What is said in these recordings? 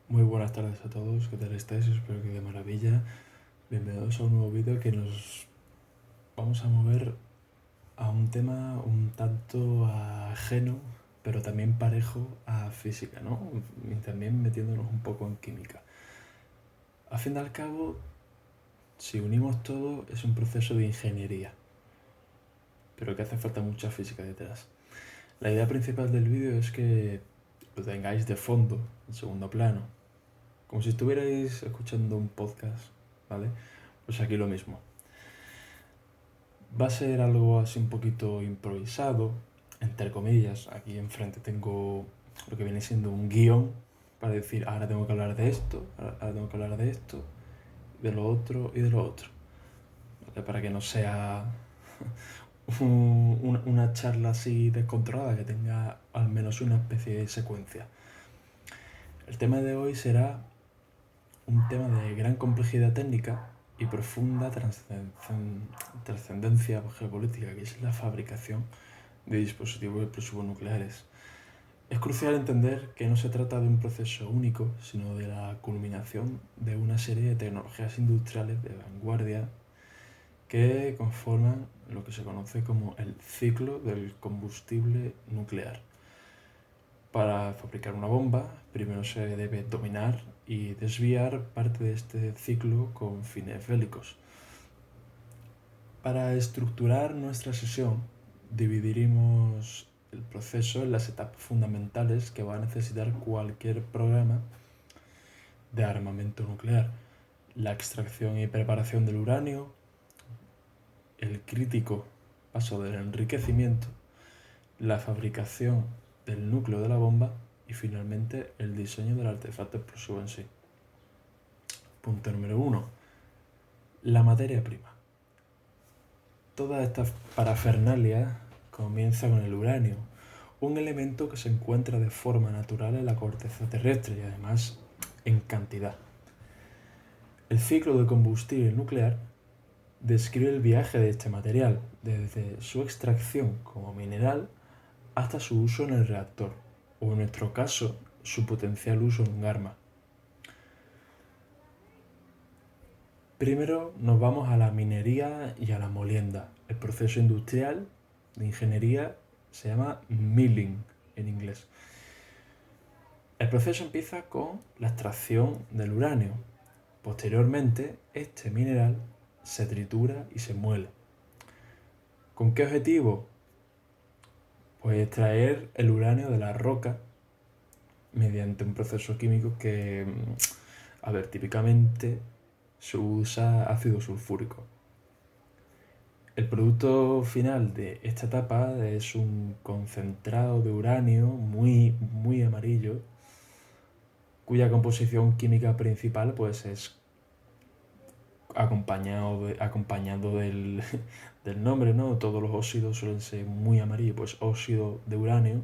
Muy buenas tardes a todos, ¿qué tal estáis? Espero que de maravilla. Bienvenidos a un nuevo vídeo que nos vamos a mover a un tema un tanto ajeno, pero también parejo a física, ¿no? Y también metiéndonos un poco en química. A fin y al cabo, si unimos todo, es un proceso de ingeniería, pero que hace falta mucha física detrás. La idea principal del vídeo es que lo tengáis de fondo, en segundo plano, como si estuvierais escuchando un podcast, ¿vale? Pues aquí lo mismo. Va a ser algo así un poquito improvisado, entre comillas. Aquí enfrente tengo lo que viene siendo un guión para decir, ahora tengo que hablar de esto, ahora tengo que hablar de esto, de lo otro y de lo otro. ¿Vale? Para que no sea una charla así descontrolada, que tenga al menos una especie de secuencia. El tema de hoy será un tema de gran complejidad técnica y profunda trascendencia geopolítica, que es la fabricación de dispositivos explosivos nucleares. Es crucial entender que no se trata de un proceso único, sino de la culminación de una serie de tecnologías industriales de vanguardia que conforman lo que se conoce como el ciclo del combustible nuclear. Para fabricar una bomba, primero se debe dominar y desviar parte de este ciclo con fines bélicos. Para estructurar nuestra sesión, dividiremos el proceso en las etapas fundamentales que va a necesitar cualquier programa de armamento nuclear: la extracción y preparación del uranio, el crítico paso del enriquecimiento, la fabricación del núcleo de la bomba y finalmente el diseño del artefacto explosivo en sí. Punto número 1. La materia prima. Toda esta parafernalia comienza con el uranio, un elemento que se encuentra de forma natural en la corteza terrestre y además en cantidad. El ciclo de combustible nuclear describe el viaje de este material, desde su extracción como mineral hasta su uso en el reactor, o en nuestro caso, su potencial uso en un arma. Primero nos vamos a la minería y a la molienda. El proceso industrial de ingeniería se llama milling en inglés. El proceso empieza con la extracción del uranio. Posteriormente, este mineral se tritura y se muele. ¿Con qué objetivo? Pues extraer el uranio de la roca mediante un proceso químico que, típicamente se usa ácido sulfúrico. El producto final de esta etapa es un concentrado de uranio muy amarillo, cuya composición química principal pues es acompañado del nombre, ¿no? Todos los óxidos suelen ser muy amarillos, pues óxido de uranio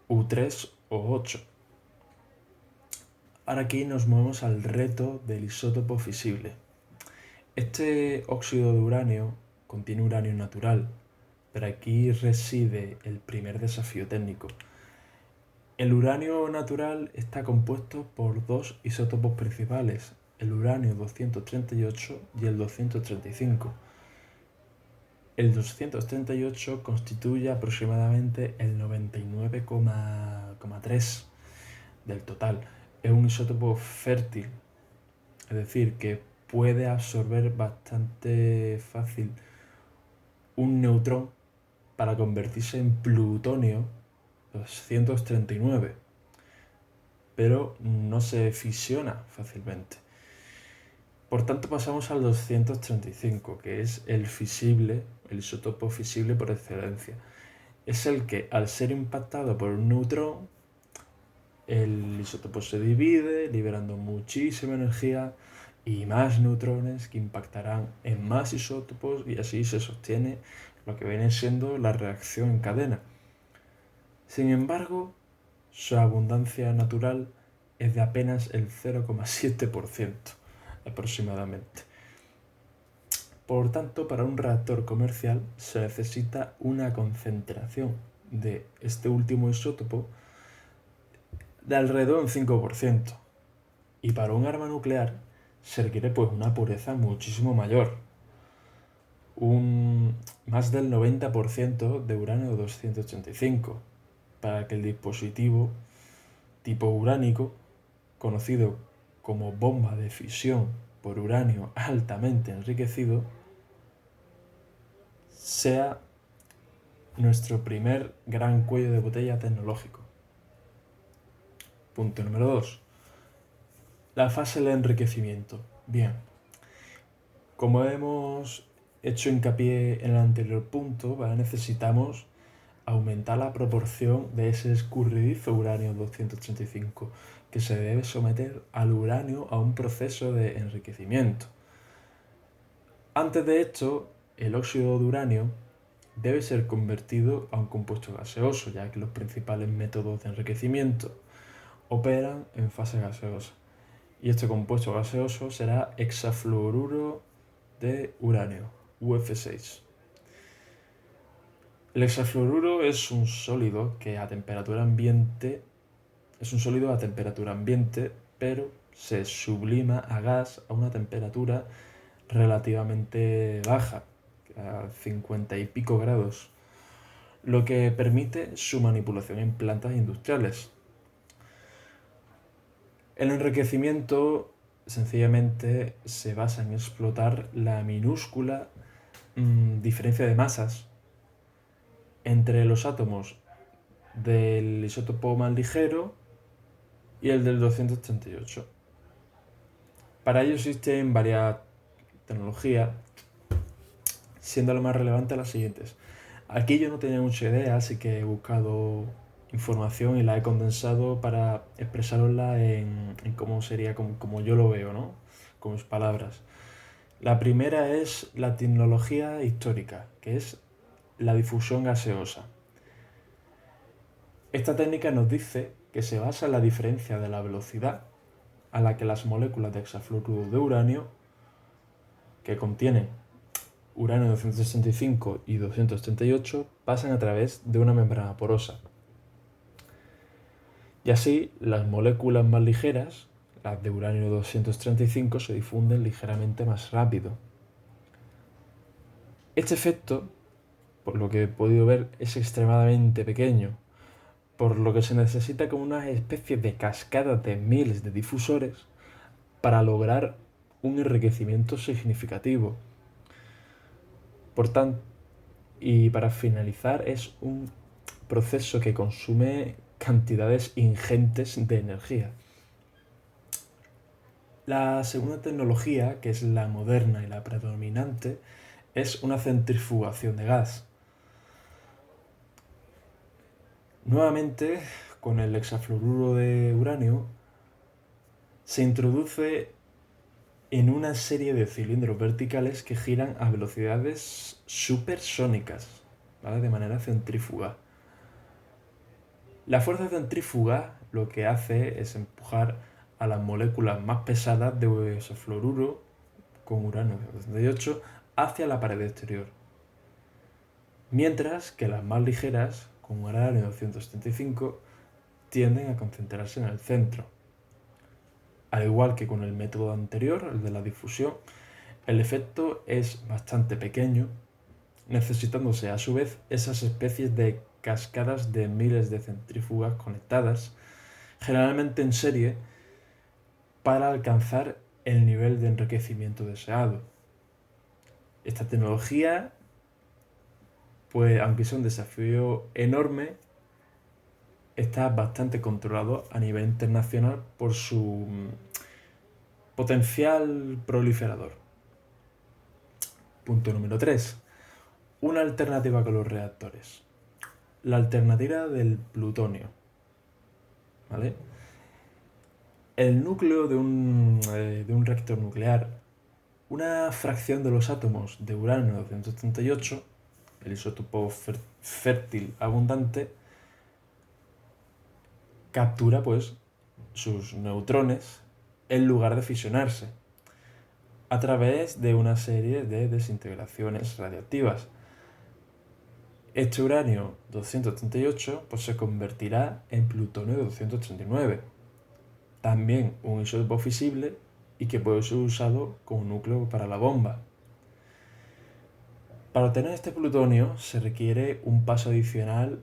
U3 o 8. Ahora aquí nos movemos al reto del isótopo fisible. Este óxido de uranio contiene uranio natural, pero aquí reside el primer desafío técnico. El uranio natural está compuesto por dos isótopos principales, el uranio 238 y el 235. El 238 constituye aproximadamente el 99,3% del total. Es un isótopo fértil, es decir, que puede absorber bastante fácil un neutrón para convertirse en plutonio 239, pero no se fisiona fácilmente. Por tanto, pasamos al 235, que es el isótopo fisible por excelencia. Es el que, al ser impactado por un neutrón, el isótopo se divide, liberando muchísima energía y más neutrones que impactarán en más isótopos, y así se sostiene lo que viene siendo la reacción en cadena. Sin embargo, su abundancia natural es de apenas el 0,7% aproximadamente. Por tanto, para un reactor comercial se necesita una concentración de este último isótopo de alrededor de un 5%. Y para un arma nuclear se requiere pues una pureza muchísimo mayor. Más del 90% de uranio 285 para que el dispositivo tipo uránico, conocido como bomba de fisión por uranio altamente enriquecido, sea nuestro primer gran cuello de botella tecnológico. Punto número 2. La fase de enriquecimiento. Bien, como hemos hecho hincapié en el anterior punto, ¿vale? Necesitamos aumentar la proporción de ese escurridizo uranio 285 que se debe someter al uranio a un proceso de enriquecimiento. Antes de esto, el óxido de uranio debe ser convertido a un compuesto gaseoso, ya que los principales métodos de enriquecimiento operan en fase gaseosa. Y este compuesto gaseoso será hexafluoruro de uranio, UF6. El hexafluoruro es un sólido que a temperatura ambiente pero se sublima a gas a una temperatura relativamente baja, a 50 y pico grados, lo que permite su manipulación en plantas industriales. El enriquecimiento sencillamente se basa en explotar la minúscula diferencia de masas entre los átomos del isótopo más ligero y el del 238. Para ello existen varias tecnologías, siendo lo más relevante las siguientes. Aquí yo no tenía mucha idea, así que he buscado información y la he condensado para expresarosla en cómo sería, como yo lo veo, ¿no? Con mis palabras. La primera es la tecnología histórica, que es la difusión gaseosa. Esta técnica nos dice que se basa en la diferencia de la velocidad a la que las moléculas de hexafluoruro de uranio, que contienen uranio 265 y 238, pasan a través de una membrana porosa. Y así, las moléculas más ligeras, las de uranio 235, se difunden ligeramente más rápido. Este efecto, por lo que he podido ver, es extremadamente pequeño, por lo que se necesita como una especie de cascada de miles de difusores para lograr un enriquecimiento significativo. Por tanto, y para finalizar, es un proceso que consume cantidades ingentes de energía. La segunda tecnología, que es la moderna y la predominante, es una centrifugación de gas. Nuevamente, con el hexafluoruro de uranio, se introduce en una serie de cilindros verticales que giran a velocidades supersónicas, ¿vale? De manera centrífuga. La fuerza centrífuga lo que hace es empujar a las moléculas más pesadas de hexafluoruro con uranio 238 hacia la pared exterior, mientras que las más ligeras con uranio 275 tienden a concentrarse en el centro. Al igual que con el método anterior, el de la difusión, el efecto es bastante pequeño, necesitándose a su vez esas especies de cascadas de miles de centrífugas conectadas, generalmente en serie, para alcanzar el nivel de enriquecimiento deseado. Esta tecnología, pues aunque es un desafío enorme, está bastante controlado a nivel internacional por su potencial proliferador. Punto número 3. Una alternativa con los reactores. La alternativa del plutonio. ¿Vale? El núcleo de un reactor nuclear, una fracción de los átomos de uranio 238, el isótopo fértil abundante, captura pues sus neutrones en lugar de fisionarse a través de una serie de desintegraciones radiactivas. Este uranio 238 pues, se convertirá en plutonio 239. también un isótopo fisible y que puede ser usado como núcleo para la bomba. Para obtener este plutonio se requiere un paso adicional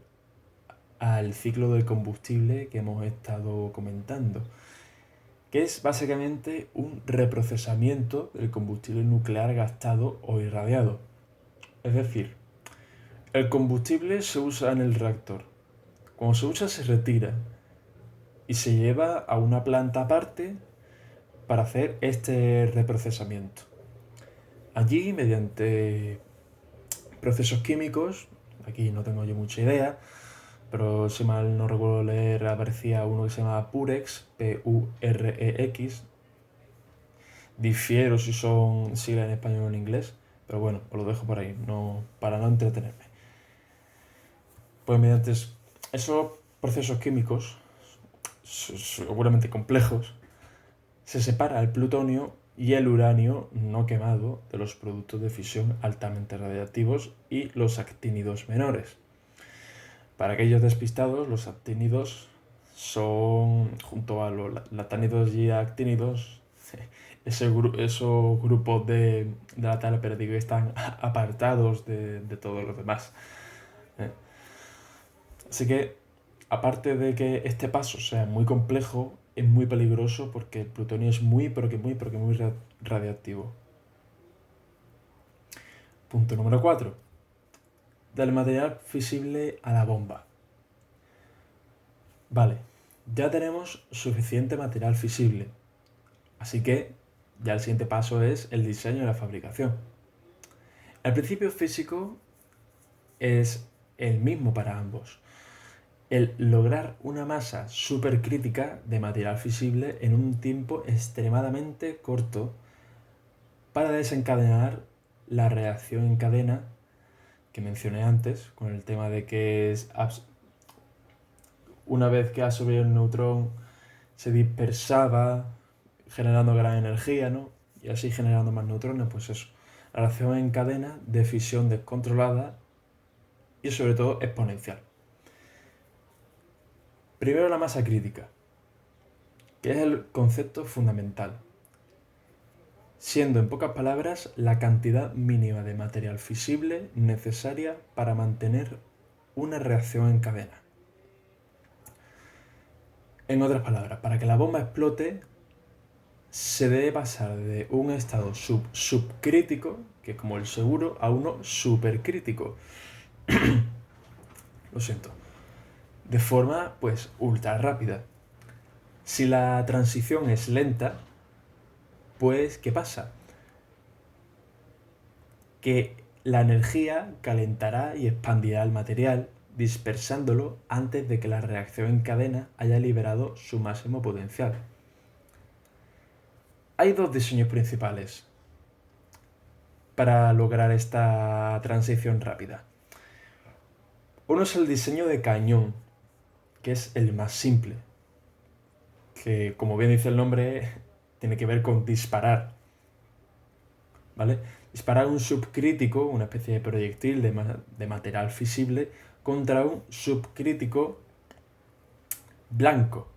al ciclo del combustible que hemos estado comentando, que es básicamente un reprocesamiento del combustible nuclear gastado o irradiado. Es decir, el combustible se usa en el reactor. Cuando se usa se retira y se lleva a una planta aparte para hacer este reprocesamiento. Allí, mediante procesos químicos, aquí no tengo yo mucha idea, pero si mal no recuerdo leer, aparecía uno que se llama Purex, Purex. Difiero si son siglas en español o en inglés, pero bueno, os lo dejo por ahí, para no entretenerme. Pues mediante esos procesos químicos, seguramente complejos, se separa el plutonio y el uranio no quemado de los productos de fisión altamente radiactivos y los actínidos menores. Para aquellos despistados, los actínidos son, junto a los lactánidos y actínidos, esos grupos de la tabla periódica que están apartados de todos los demás. Así que, aparte de que este paso sea muy complejo, es muy peligroso porque el plutonio es muy radiactivo. Punto número 4. Del material fisible a la bomba. Vale, ya tenemos suficiente material fisible, así que ya el siguiente paso es el diseño y la fabricación. El principio físico es el mismo para ambos. El lograr una masa supercrítica de material fisible en un tiempo extremadamente corto para desencadenar la reacción en cadena que mencioné antes, con el tema de que una vez que absorbía el neutrón se dispersaba generando gran energía, ¿no? Y así generando más neutrones, pues eso. La reacción en cadena de fisión descontrolada y sobre todo exponencial. Primero la masa crítica, que es el concepto fundamental, siendo en pocas palabras la cantidad mínima de material fisible necesaria para mantener una reacción en cadena. En otras palabras, para que la bomba explote, se debe pasar de un estado subcrítico, que es como el seguro, a uno supercrítico. Lo siento. De forma, pues, ultra rápida. Si la transición es lenta, pues, ¿qué pasa? Que la energía calentará y expandirá el material, dispersándolo antes de que la reacción en cadena haya liberado su máximo potencial. Hay dos diseños principales para lograr esta transición rápida. Uno es el diseño de cañón, que es el más simple, que como bien dice el nombre, tiene que ver con disparar, ¿vale? Disparar un subcrítico, una especie de proyectil de material fisible, contra un subcrítico blanco.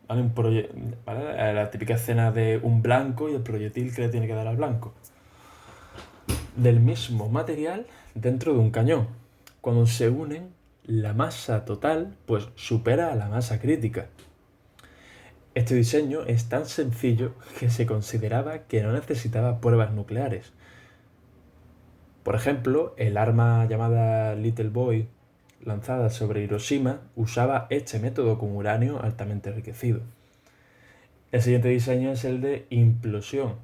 ¿Vale? La típica escena de un blanco y el proyectil que le tiene que dar al blanco. Del mismo material dentro de un cañón. Cuando se unen, la masa total pues supera a la masa crítica. Este diseño es tan sencillo que se consideraba que no necesitaba pruebas nucleares. Por ejemplo, el arma llamada Little Boy, lanzada sobre Hiroshima, usaba este método con uranio altamente enriquecido. El siguiente diseño es el de implosión.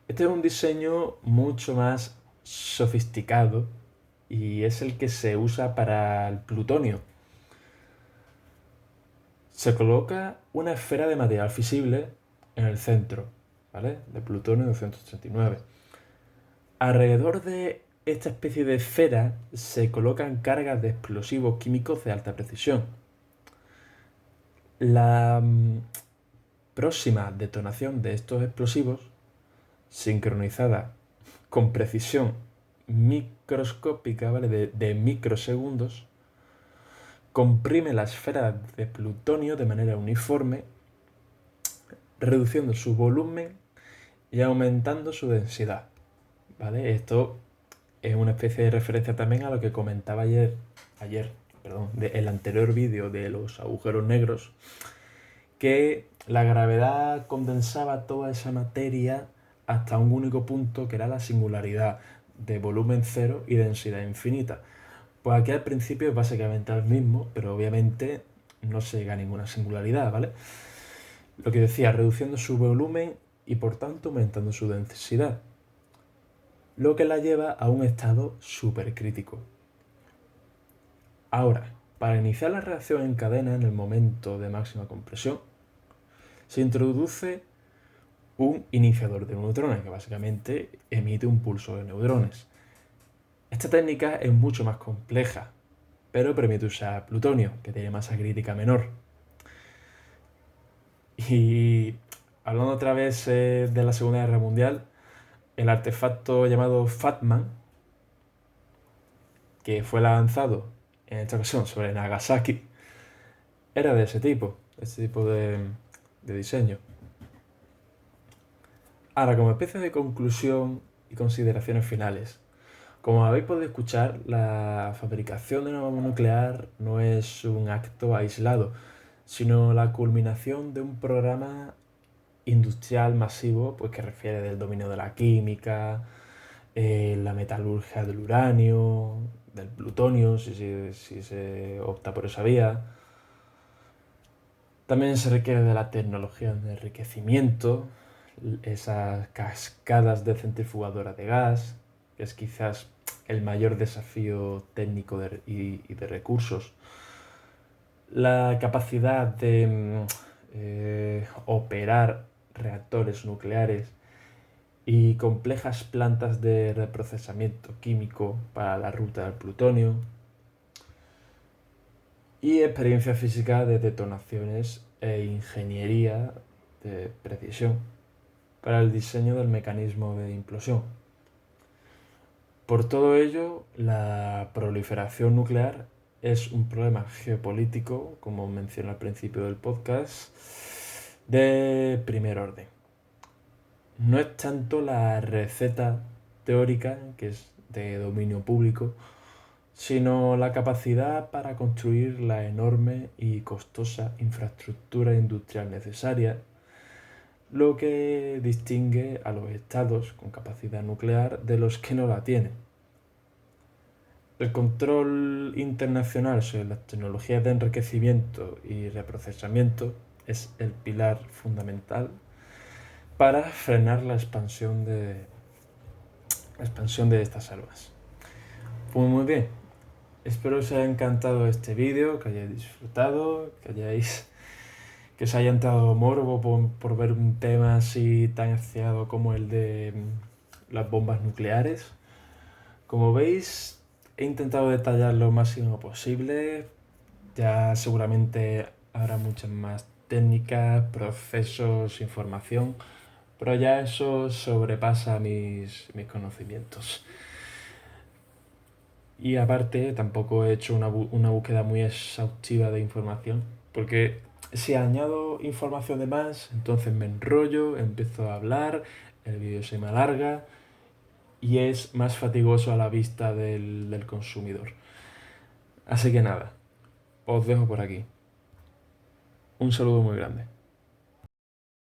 Este es un diseño mucho más sofisticado y es el que se usa para el plutonio. Se coloca una esfera de material fisible en el centro, ¿vale? De plutonio 239. Alrededor de esta especie de esfera se colocan cargas de explosivos químicos de alta precisión. La próxima detonación de estos explosivos, sincronizada con precisión microscópica, ¿vale? de microsegundos, comprime la esfera de plutonio de manera uniforme, reduciendo su volumen y aumentando su densidad. ¿Vale? Esto es una especie de referencia también a lo que comentaba el anterior vídeo de los agujeros negros, que la gravedad condensaba toda esa materia hasta un único punto, que era la singularidad de volumen cero y densidad infinita. Pues aquí al principio es básicamente el mismo, pero obviamente no se llega a ninguna singularidad, ¿vale? Lo que decía, reduciendo su volumen y por tanto aumentando su densidad, lo que la lleva a un estado supercrítico. Ahora, para iniciar la reacción en cadena en el momento de máxima compresión, se introduce un iniciador de neutrones, que básicamente emite un pulso de neutrones. Esta técnica es mucho más compleja, pero permite usar plutonio, que tiene masa crítica menor. Y hablando otra vez de la Segunda Guerra Mundial, el artefacto llamado Fatman, que fue lanzado en esta ocasión sobre Nagasaki, era de ese tipo de diseño. Ahora, como especie de conclusión y consideraciones finales, como habéis podido escuchar, la fabricación de una bomba nuclear no es un acto aislado, sino la culminación de un programa industrial masivo, pues que refiere del dominio de la química, la metalurgia del uranio, del plutonio, si se opta por esa vía. También se requiere de la tecnología de enriquecimiento, esas cascadas de centrifugadora de gas, que es quizás el mayor desafío técnico y de recursos. La capacidad de operar reactores nucleares y complejas plantas de reprocesamiento químico para la ruta del plutonio, y experiencia física de detonaciones e ingeniería de precisión para el diseño del mecanismo de implosión. Por todo ello, la proliferación nuclear es un problema geopolítico, como mencioné al principio del podcast, de primer orden. No es tanto la receta teórica, que es de dominio público, sino la capacidad para construir la enorme y costosa infraestructura industrial necesaria, lo que distingue a los estados con capacidad nuclear de los que no la tienen. El control internacional sobre las tecnologías de enriquecimiento y reprocesamiento es el pilar fundamental para frenar la expansión de estas armas. Pues muy bien, espero os haya encantado este vídeo, que hayáis disfrutado, que os haya entrado morbo por ver un tema así tan aciado como el de las bombas nucleares. Como veis, he intentado detallar lo máximo posible. Ya seguramente habrá muchas más técnicas, procesos, información, pero ya eso sobrepasa mis conocimientos. Y aparte, tampoco he hecho una búsqueda muy exhaustiva de información, porque si añado información de más, entonces me enrollo, empiezo a hablar, el vídeo se me alarga y es más fatigoso a la vista del consumidor. Así que nada, os dejo por aquí. Un saludo muy grande.